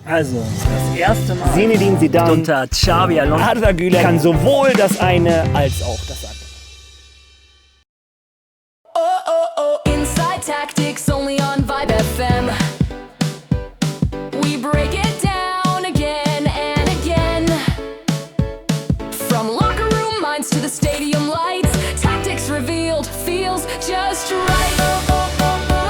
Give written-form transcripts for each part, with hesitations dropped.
Also, das erste Mal Zinedine Zidane unter Xabi Alonso. Arda Güler kann sowohl das eine als auch das andere. Oh, oh, oh, inside tactics only on Vibe FM. We break it down again and again. From locker room minds to the stadium lights, tactics revealed, feels just right. Oh, oh, oh, oh.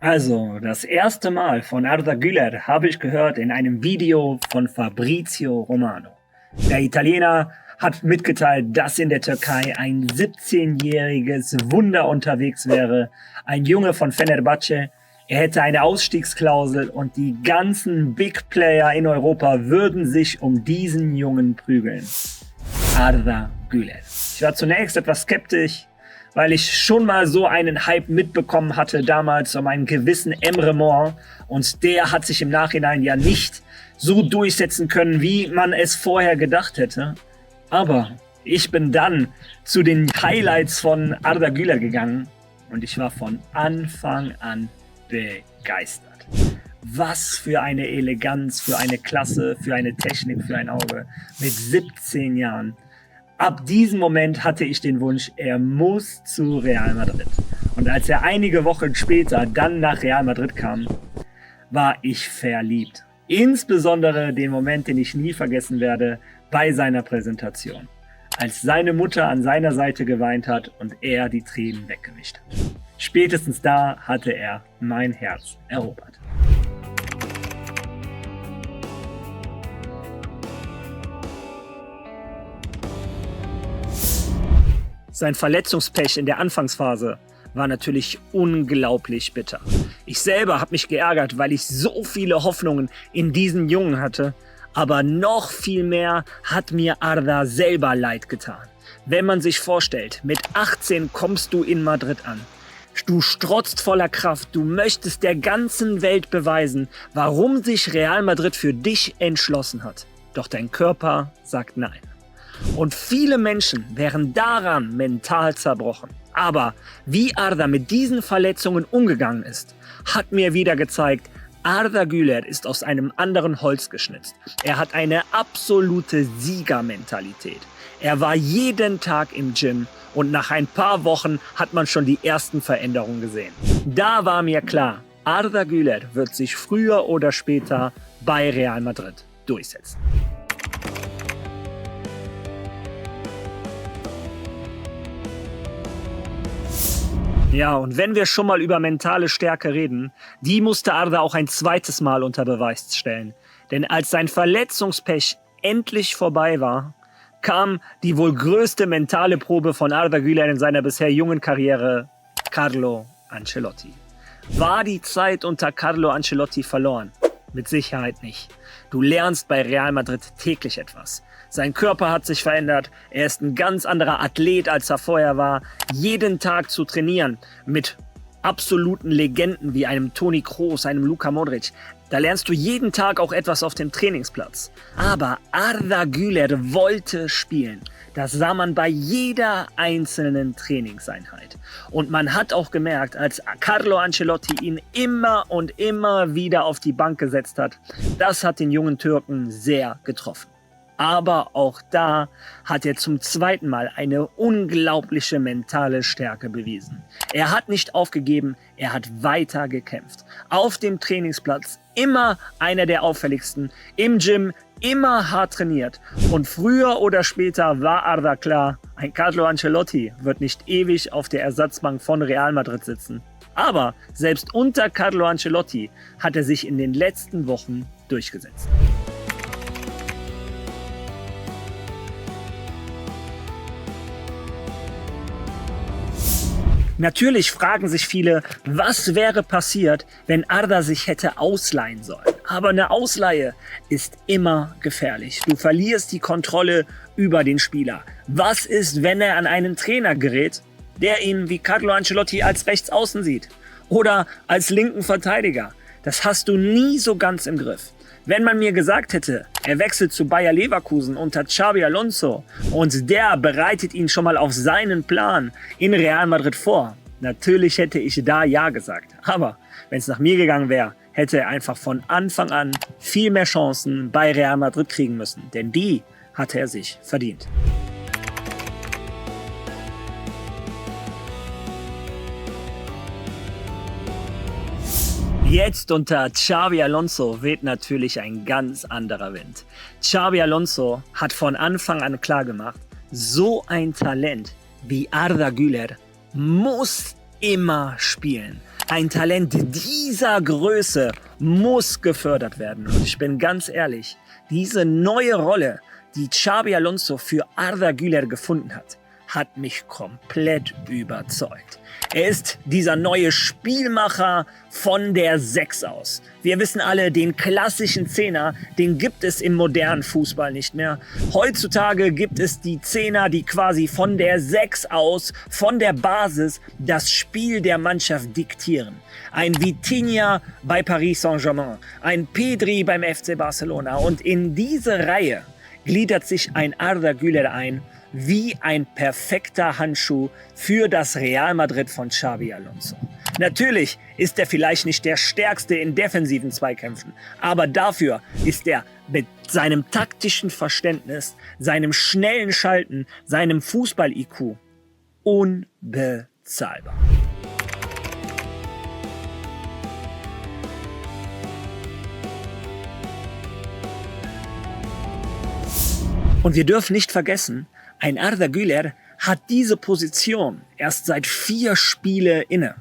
Also, das erste Mal von Arda Güler habe ich gehört in einem Video von Fabrizio Romano. Der Italiener hat mitgeteilt, dass in der Türkei ein 17-jähriges Wunder unterwegs wäre, ein Junge von Fenerbahce. Er hätte eine Ausstiegsklausel und die ganzen Big Player in Europa würden sich um diesen Jungen prügeln. Arda Güler. Ich war zunächst etwas skeptisch, weil ich schon mal so einen Hype mitbekommen hatte damals um einen gewissen Emre Mor, und der hat sich im Nachhinein ja nicht so durchsetzen können, wie man es vorher gedacht hätte. Aber ich bin dann zu den Highlights von Arda Güler gegangen und ich war von Anfang an begeistert. Was für eine Eleganz, für eine Klasse, für eine Technik, für ein Auge mit 17 Jahren. Ab diesem Moment hatte ich den Wunsch, er muss zu Real Madrid. Und als er einige Wochen später dann nach Real Madrid kam, war ich verliebt. Insbesondere den Moment, den ich nie vergessen werde, bei seiner Präsentation. Als seine Mutter an seiner Seite geweint hat und er die Tränen weggewischt hat. Spätestens da hatte er mein Herz erobert. Sein Verletzungspech in der Anfangsphase war natürlich unglaublich bitter. Ich selber habe mich geärgert, weil ich so viele Hoffnungen in diesen Jungen hatte, aber noch viel mehr hat mir Arda selber leid getan. Wenn man sich vorstellt, mit 18 kommst du in Madrid an. Du strotzt voller Kraft, du möchtest der ganzen Welt beweisen, warum sich Real Madrid für dich entschlossen hat. Doch dein Körper sagt nein. Und viele Menschen wären daran mental zerbrochen. Aber wie Arda mit diesen Verletzungen umgegangen ist, hat mir wieder gezeigt, Arda Güler ist aus einem anderen Holz geschnitzt. Er hat eine absolute Siegermentalität. Er war jeden Tag im Gym und nach ein paar Wochen hat man schon die ersten Veränderungen gesehen. Da war mir klar, Arda Güler wird sich früher oder später bei Real Madrid durchsetzen. Ja, und wenn wir schon mal über mentale Stärke reden, die musste Arda auch ein zweites Mal unter Beweis stellen. Denn als sein Verletzungspech endlich vorbei war, kam die wohl größte mentale Probe von Arda Güler in seiner bisher jungen Karriere, Carlo Ancelotti. War die Zeit unter Carlo Ancelotti verloren? Mit Sicherheit nicht. Du lernst bei Real Madrid täglich etwas. Sein Körper hat sich verändert, er ist ein ganz anderer Athlet, als er vorher war. Jeden Tag zu trainieren mit absoluten Legenden wie einem Toni Kroos, einem Luka Modric, da lernst du jeden Tag auch etwas auf dem Trainingsplatz. Aber Arda Güler wollte spielen. Das sah man bei jeder einzelnen Trainingseinheit. Und man hat auch gemerkt, als Carlo Ancelotti ihn immer und immer wieder auf die Bank gesetzt hat, das hat den jungen Türken sehr getroffen. Aber auch da hat er zum zweiten Mal eine unglaubliche mentale Stärke bewiesen. Er hat nicht aufgegeben, er hat weiter gekämpft. Auf dem Trainingsplatz immer einer der auffälligsten, im Gym immer hart trainiert. Und früher oder später war Arda klar, ein Carlo Ancelotti wird nicht ewig auf der Ersatzbank von Real Madrid sitzen. Aber selbst unter Carlo Ancelotti hat er sich in den letzten Wochen durchgesetzt. Natürlich fragen sich viele, was wäre passiert, wenn Arda sich hätte ausleihen sollen. Aber eine Ausleihe ist immer gefährlich. Du verlierst die Kontrolle über den Spieler. Was ist, wenn er an einen Trainer gerät, der ihn wie Carlo Ancelotti als Rechtsaußen sieht? oder als linken Verteidiger. Das hast du nie so ganz im Griff. Wenn man mir gesagt hätte, er wechselt zu Bayer Leverkusen unter Xabi Alonso und der bereitet ihn schon mal auf seinen Plan in Real Madrid vor, natürlich hätte ich da ja gesagt. Aber wenn es nach mir gegangen wäre, hätte er einfach von Anfang an viel mehr Chancen bei Real Madrid kriegen müssen. Denn die hatte er sich verdient. Jetzt unter Xabi Alonso weht natürlich ein ganz anderer Wind. Xabi Alonso hat von Anfang an klargemacht, so ein Talent wie Arda Güler muss immer spielen. Ein Talent dieser Größe muss gefördert werden. Und ich bin ganz ehrlich, diese neue Rolle, die Xabi Alonso für Arda Güler gefunden hat mich komplett überzeugt. Er ist dieser neue Spielmacher von der 6 aus. Wir wissen alle, den klassischen Zehner, den gibt es im modernen Fußball nicht mehr. Heutzutage gibt es die Zehner, die quasi von der 6 aus, von der Basis, das Spiel der Mannschaft diktieren. Ein Vitinha bei Paris Saint-Germain, ein Pedri beim FC Barcelona. Und in diese Reihe gliedert sich ein Arda Güler ein, wie ein perfekter Handschuh für das Real Madrid von Xabi Alonso. Natürlich ist er vielleicht nicht der Stärkste in defensiven Zweikämpfen, aber dafür ist er mit seinem taktischen Verständnis, seinem schnellen Schalten, seinem Fußball-IQ unbezahlbar. Und wir dürfen nicht vergessen, ein Arda Güler hat diese Position erst seit 4 Spielen inne.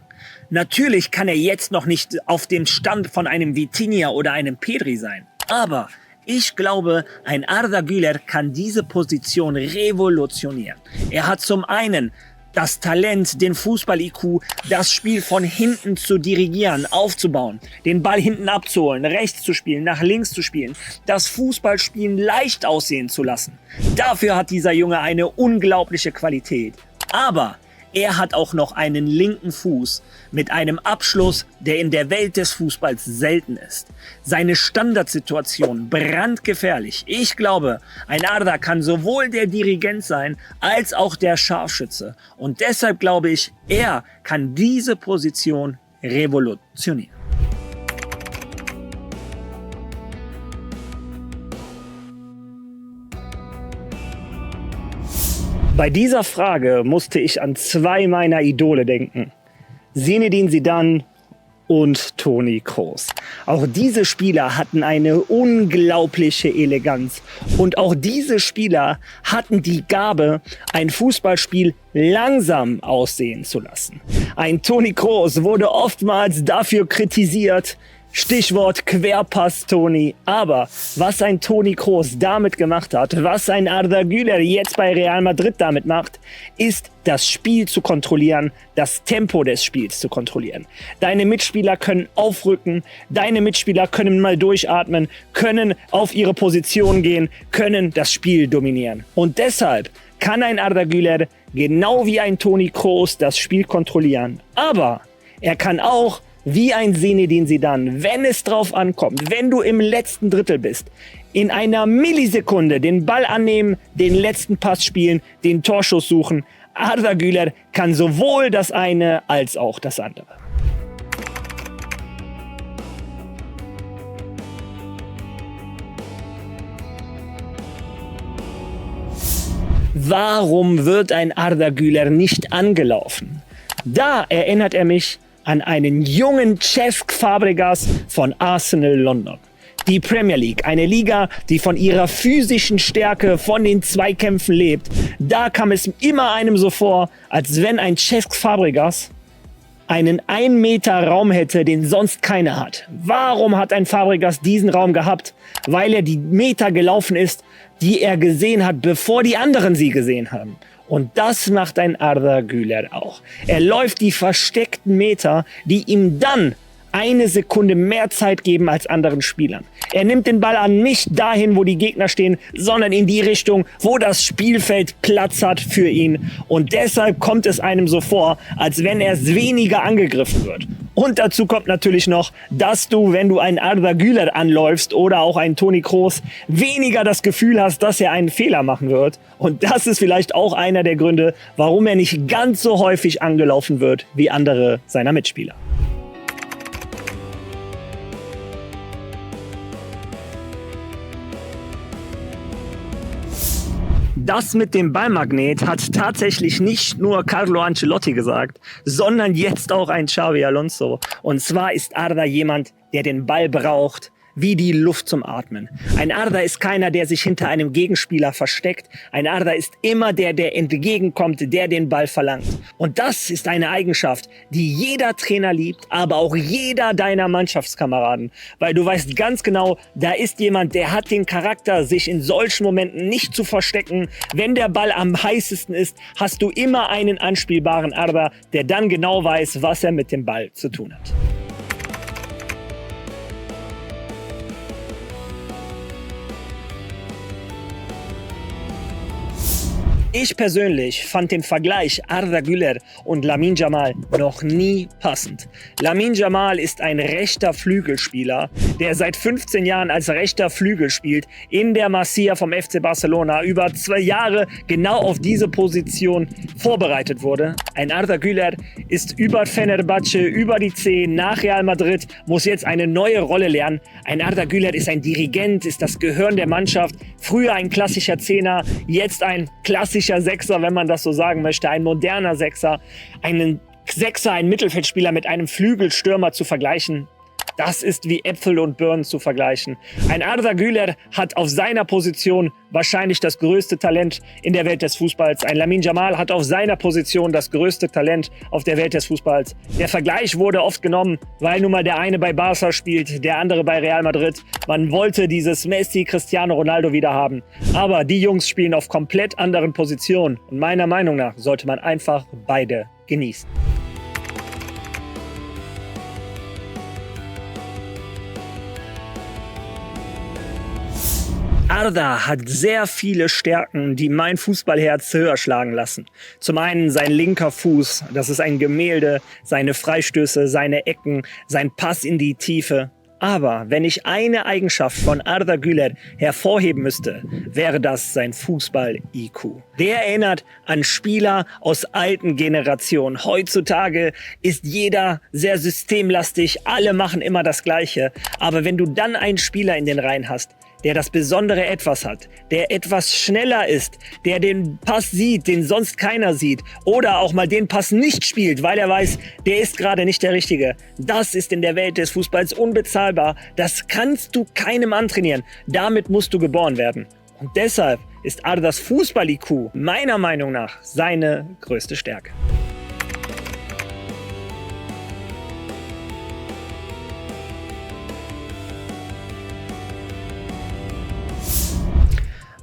Natürlich kann er jetzt noch nicht auf dem Stand von einem Vitinha oder einem Pedri sein. Aber ich glaube, ein Arda Güler kann diese Position revolutionieren. Er hat zum einen das Talent, den Fußball-IQ, das Spiel von hinten zu dirigieren, aufzubauen, den Ball hinten abzuholen, rechts zu spielen, nach links zu spielen, das Fußballspielen leicht aussehen zu lassen. Dafür hat dieser Junge eine unglaubliche Qualität. Aber er hat auch noch einen linken Fuß mit einem Abschluss, der in der Welt des Fußballs selten ist. Seine Standardsituation brandgefährlich. Ich glaube, ein Arda kann sowohl der Dirigent sein, als auch der Scharfschütze. Und deshalb glaube ich, er kann diese Position revolutionieren. Bei dieser Frage musste ich an 2 meiner Idole denken. Zinedine Zidane und Toni Kroos. Auch diese Spieler hatten eine unglaubliche Eleganz. Und auch diese Spieler hatten die Gabe, ein Fußballspiel langsam aussehen zu lassen. Ein Toni Kroos wurde oftmals dafür kritisiert, Stichwort Querpass Toni. Aber was ein Toni Kroos damit gemacht hat, was ein Arda Güler jetzt bei Real Madrid damit macht, ist das Spiel zu kontrollieren, das Tempo des Spiels zu kontrollieren. Deine Mitspieler können aufrücken, deine Mitspieler können mal durchatmen, können auf ihre Position gehen, können das Spiel dominieren. Und deshalb kann ein Arda Güler genau wie ein Toni Kroos das Spiel kontrollieren. Aber er kann auch wie ein Zinedine Zidane, wenn es drauf ankommt, wenn du im letzten Drittel bist, in einer Millisekunde den Ball annehmen, den letzten Pass spielen, den Torschuss suchen. Arda Güler kann sowohl das eine als auch das andere. Warum wird ein Arda Güler nicht angelaufen? Da erinnert er mich an einen jungen Cesc Fabregas von Arsenal London. Die Premier League, eine Liga, die von ihrer physischen Stärke, von den Zweikämpfen lebt. Da kam es immer einem so vor, als wenn ein Cesc Fabregas einen 1 Meter Raum hätte, den sonst keiner hat. Warum hat ein Fabregas diesen Raum gehabt? Weil er die Meter gelaufen ist, die er gesehen hat, bevor die anderen sie gesehen haben. Und das macht ein Arda Güler auch. Er läuft die versteckten Meter, die ihm dann 1 Sekunde mehr Zeit geben als anderen Spielern. Er nimmt den Ball an, nicht dahin, wo die Gegner stehen, sondern in die Richtung, wo das Spielfeld Platz hat für ihn. Und deshalb kommt es einem so vor, als wenn er weniger angegriffen wird. Und dazu kommt natürlich noch, dass du, wenn du einen Arda Güler anläufst oder auch einen Toni Kroos, weniger das Gefühl hast, dass er einen Fehler machen wird. Und das ist vielleicht auch einer der Gründe, warum er nicht ganz so häufig angelaufen wird wie andere seiner Mitspieler. Das mit dem Ballmagnet hat tatsächlich nicht nur Carlo Ancelotti gesagt, sondern jetzt auch ein Xabi Alonso. Und zwar ist Arda jemand, der den Ball braucht wie die Luft zum Atmen. Ein Arda ist keiner, der sich hinter einem Gegenspieler versteckt. Ein Arda ist immer der entgegenkommt, der den Ball verlangt. Und das ist eine Eigenschaft, die jeder Trainer liebt, aber auch jeder deiner Mannschaftskameraden. Weil du weißt ganz genau, da ist jemand, der hat den Charakter, sich in solchen Momenten nicht zu verstecken. Wenn der Ball am heißesten ist, hast du immer einen anspielbaren Arda, der dann genau weiß, was er mit dem Ball zu tun hat. Ich persönlich fand den Vergleich Arda Güler und Lamine Yamal noch nie passend. Lamine Yamal ist ein rechter Flügelspieler, der seit 15 Jahren als rechter Flügel spielt, in der Masia vom FC Barcelona über 2 Jahre genau auf diese Position vorbereitet wurde. Ein Arda Güler ist über Fenerbahce, über die 10 nach Real Madrid, muss jetzt eine neue Rolle lernen. Ein Arda Güler ist ein Dirigent, ist das Gehirn der Mannschaft, früher ein klassischer Zehner, jetzt ein klassischer Sechser, wenn man das so sagen möchte, ein moderner Sechser, einen Sechser, einen Mittelfeldspieler mit einem Flügelstürmer zu vergleichen. Das ist wie Äpfel und Birnen zu vergleichen. Ein Arda Güler hat auf seiner Position wahrscheinlich das größte Talent in der Welt des Fußballs. Ein Lamine Yamal hat auf seiner Position das größte Talent auf der Welt des Fußballs. Der Vergleich wurde oft genommen, weil nun mal der eine bei Barca spielt, der andere bei Real Madrid. Man wollte dieses Messi, Cristiano Ronaldo wieder haben. Aber die Jungs spielen auf komplett anderen Positionen. Und meiner Meinung nach sollte man einfach beide genießen. Arda hat sehr viele Stärken, die mein Fußballherz höher schlagen lassen. Zum einen sein linker Fuß, das ist ein Gemälde, seine Freistöße, seine Ecken, sein Pass in die Tiefe. Aber wenn ich eine Eigenschaft von Arda Güler hervorheben müsste, wäre das sein Fußball-IQ. Der erinnert an Spieler aus alten Generationen. Heutzutage ist jeder sehr systemlastig, alle machen immer das Gleiche. Aber wenn du dann einen Spieler in den Reihen hast, der das besondere Etwas hat, der etwas schneller ist, der den Pass sieht, den sonst keiner sieht oder auch mal den Pass nicht spielt, weil er weiß, der ist gerade nicht der Richtige. Das ist in der Welt des Fußballs unbezahlbar. Das kannst du keinem antrainieren. Damit musst du geboren werden. Und deshalb ist Ardas Fußball-IQ meiner Meinung nach seine größte Stärke.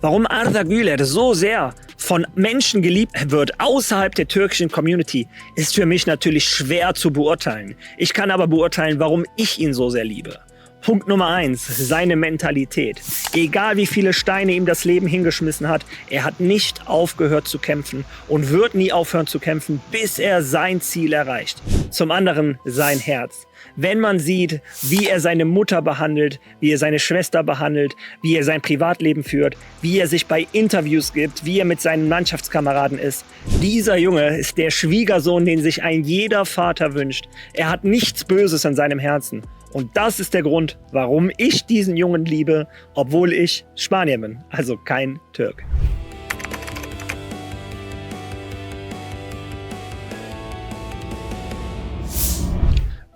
Warum Arda Güler so sehr von Menschen geliebt wird außerhalb der türkischen Community, ist für mich natürlich schwer zu beurteilen. Ich kann aber beurteilen, warum ich ihn so sehr liebe. Punkt Nummer 1, seine Mentalität. Egal wie viele Steine ihm das Leben hingeschmissen hat, er hat nicht aufgehört zu kämpfen und wird nie aufhören zu kämpfen, bis er sein Ziel erreicht. Zum anderen sein Herz. Wenn man sieht, wie er seine Mutter behandelt, wie er seine Schwester behandelt, wie er sein Privatleben führt, wie er sich bei Interviews gibt, wie er mit seinen Mannschaftskameraden ist. Dieser Junge ist der Schwiegersohn, den sich ein jeder Vater wünscht. Er hat nichts Böses in seinem Herzen. Und das ist der Grund, warum ich diesen Jungen liebe, obwohl ich Spanier bin, also kein Türk.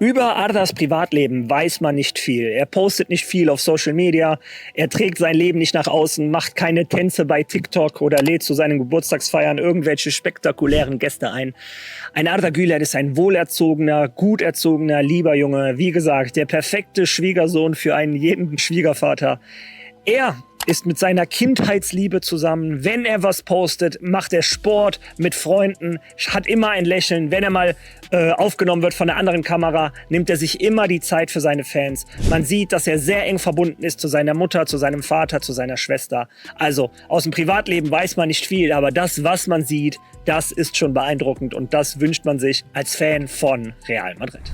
Über Ardas Privatleben weiß man nicht viel. Er postet nicht viel auf Social Media, er trägt sein Leben nicht nach außen, macht keine Tänze bei TikTok oder lädt zu seinen Geburtstagsfeiern irgendwelche spektakulären Gäste ein. Ein Arda Güler ist ein wohlerzogener, gut erzogener, lieber Junge. Wie gesagt, der perfekte Schwiegersohn für einen jeden Schwiegervater. Er ist mit seiner Kindheitsliebe zusammen. Wenn er was postet, macht er Sport mit Freunden, hat immer ein Lächeln. Wenn er mal aufgenommen wird von einer anderen Kamera, nimmt er sich immer die Zeit für seine Fans. Man sieht, dass er sehr eng verbunden ist zu seiner Mutter, zu seinem Vater, zu seiner Schwester. Also aus dem Privatleben weiß man nicht viel, aber das, was man sieht, das ist schon beeindruckend und das wünscht man sich als Fan von Real Madrid.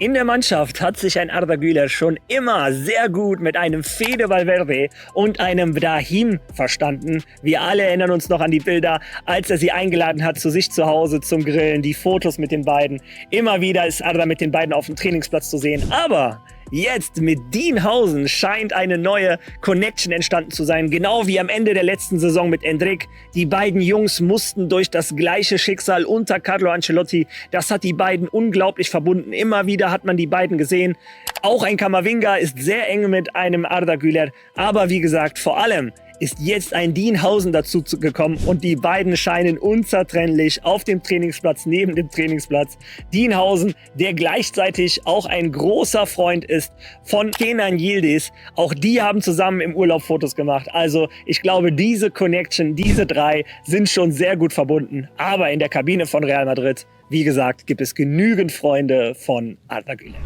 In der Mannschaft hat sich ein Arda Güler schon immer sehr gut mit einem Fede Valverde und einem Brahim verstanden. Wir alle erinnern uns noch an die Bilder, als er sie eingeladen hat zu sich zu Hause zum Grillen, die Fotos mit den beiden. Immer wieder ist Arda mit den beiden auf dem Trainingsplatz zu sehen, aber jetzt mit Dienhausen scheint eine neue Connection entstanden zu sein, genau wie am Ende der letzten Saison mit Endrick. Die beiden Jungs mussten durch das gleiche Schicksal unter Carlo Ancelotti. Das hat die beiden unglaublich verbunden. Immer wieder hat man die beiden gesehen. Auch ein Camavinga ist sehr eng mit einem Arda Güler. Aber wie gesagt, vor allem ist jetzt ein Dienhausen dazu gekommen und die beiden scheinen unzertrennlich auf dem Trainingsplatz, neben dem Trainingsplatz. Dienhausen, der gleichzeitig auch ein großer Freund ist von Kenan Yildiz. Auch die haben zusammen im Urlaub Fotos gemacht. Also ich glaube, diese Connection, diese drei sind schon sehr gut verbunden. Aber in der Kabine von Real Madrid, wie gesagt, gibt es genügend Freunde von Arda Güler.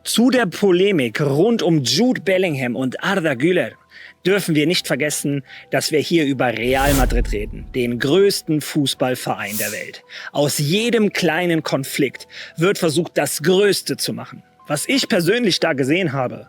Zu der Polemik rund um Jude Bellingham und Arda Güler dürfen wir nicht vergessen, dass wir hier über Real Madrid reden, den größten Fußballverein der Welt. Aus jedem kleinen Konflikt wird versucht, das Größte zu machen. Was ich persönlich da gesehen habe: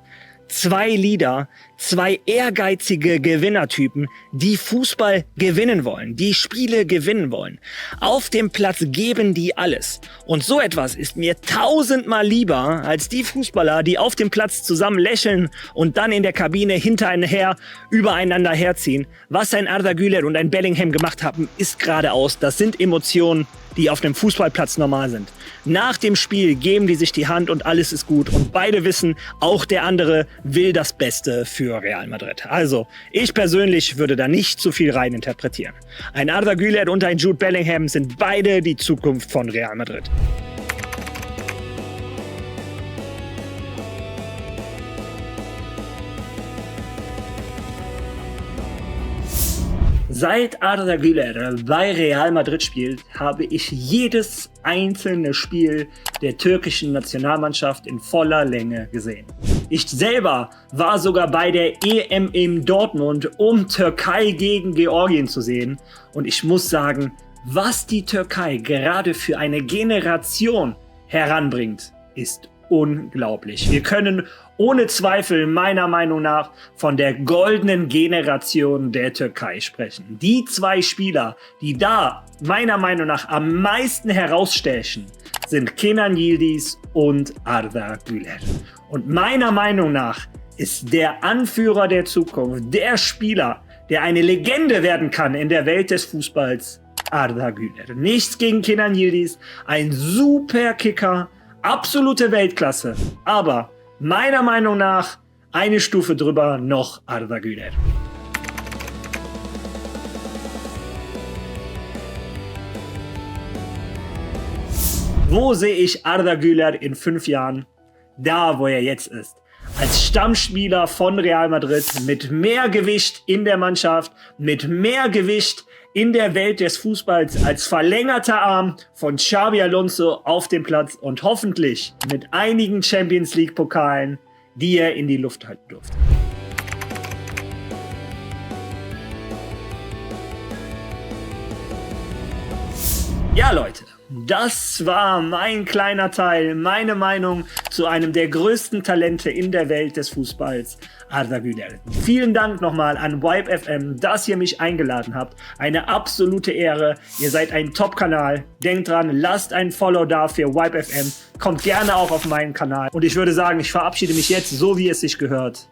zwei Leader, zwei ehrgeizige Gewinnertypen, die Fußball gewinnen wollen, die Spiele gewinnen wollen. Auf dem Platz geben die alles. Und so etwas ist mir tausendmal lieber als die Fußballer, die auf dem Platz zusammen lächeln und dann in der Kabine hinterher übereinander herziehen. Was ein Arda Güler und ein Bellingham gemacht haben, ist geradeaus. Das sind Emotionen, die auf dem Fußballplatz normal sind. Nach dem Spiel geben die sich die Hand und alles ist gut. Und beide wissen, auch der andere will das Beste für Real Madrid. Also, ich persönlich würde da nicht zu viel rein interpretieren. Ein Arda Güler und ein Jude Bellingham sind beide die Zukunft von Real Madrid. Seit Arda Güler bei Real Madrid spielt, habe ich jedes einzelne Spiel der türkischen Nationalmannschaft in voller Länge gesehen. Ich selber war sogar bei der EM in Dortmund, um Türkei gegen Georgien zu sehen. Und ich muss sagen, was die Türkei gerade für eine Generation heranbringt, ist unglaublich. Wir können ohne Zweifel meiner Meinung nach von der goldenen Generation der Türkei sprechen. Die zwei Spieler, die da meiner Meinung nach am meisten herausstechen, sind Kenan Yildiz und Arda Güler. Und meiner Meinung nach ist der Anführer der Zukunft, der Spieler, der eine Legende werden kann in der Welt des Fußballs, Arda Güler. Nichts gegen Kenan Yildiz, ein super Kicker, absolute Weltklasse, aber meiner Meinung nach eine Stufe drüber noch Arda Güler. Wo sehe ich Arda Güler in 5 Jahren? Da, wo er jetzt ist. Als Stammspieler von Real Madrid, mit mehr Gewicht in der Mannschaft, mit mehr Gewicht in der Welt des Fußballs, als verlängerter Arm von Xabi Alonso auf dem Platz und hoffentlich mit einigen Champions League Pokalen, die er in die Luft halten durfte. Ja, Leute, das war mein kleiner Teil, meine Meinung zu einem der größten Talente in der Welt des Fußballs, Arda Güler. Vielen Dank nochmal an Vibe FM, dass ihr mich eingeladen habt. Eine absolute Ehre. Ihr seid ein Top-Kanal. Denkt dran, lasst ein Follow da für Vibe FM. Kommt gerne auch auf meinen Kanal. Und ich würde sagen, ich verabschiede mich jetzt, so wie es sich gehört.